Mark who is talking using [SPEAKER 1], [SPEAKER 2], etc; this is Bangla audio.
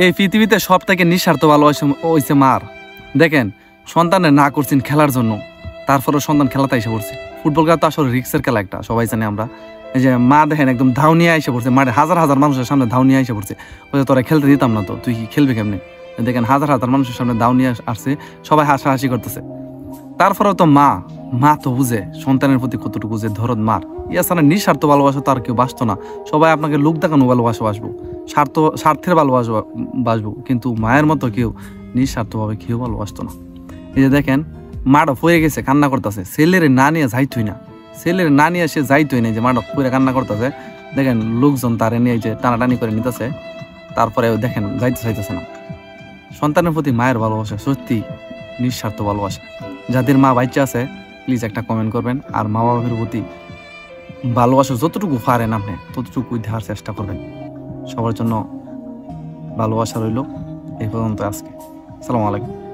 [SPEAKER 1] এই পৃথিবীতে সব থেকে নিঃস্বার্থ ভালোবাসা হইছে মার। দেখেন, সন্তানের না করছেন খেলার জন্য, তারপরে সন্তান খেলাতে এসে পড়ছে। ফুটবল খেলা তো আসলে রিক্সের খেলা একটা, সবাই জানে আমরা। এই যে মা দেখেন একদম ধাও নিয়ে এসে পড়ছে, মাঠে হাজার হাজার মানুষের সামনে ধাও নিয়ে এসে পড়ছে। তোরা খেলতে দিতাম না তো, তুই কি খেলবি কেমনে? দেখেন হাজার হাজার মানুষের সামনে দাও নিয়ে আসছে, সবাই হাসাহাসি করতেছে। তারপরেও তো মা তো বুঝে সন্তানের প্রতি কতটুকু যে ধরদ মার। ইয়াছাড়া নিঃস্বার্থ ভালোবাসা তো আর কেউ বাসতো না। সবাই আপনাকে লোক দেখানো ভালোবাসা বাসবো, স্বার্থের ভালোবাসা বাসবো, কিন্তু মায়ের মতো কেউ নিঃস্বার্থভাবে কেউ ভালোবাসতো না। এই যে দেখেন মাটা পড়ে গেছে, কান্না করতেছে, ছেলের না নিয়ে যাইতই না, ছেলের না নিয়ে সে যাইতই না, যে মাটা পড়ে কান্না করতেছে। দেখেন লোকজন তারে নিয়ে যে টানাটানি করে নিতেছে, তারপরে দেখেন যাইতে চাইতেছে না। সন্তানের প্রতি মায়ের ভালোবাসা সত্যি নিঃস্বার্থ ভালোবাসা। যাদের মা বাচ্চা আছে প্লিজ একটা কমেন্ট করবেন, আর মা বাবার প্রতি ভালোবাসা যতটুকু পারেন আপনি ততটুকু দেওয়ার চেষ্টা করবেন। সবার জন্য ভালোবাসা রইল। এই পর্যন্ত আজকে। আসসালামু আলাইকুম।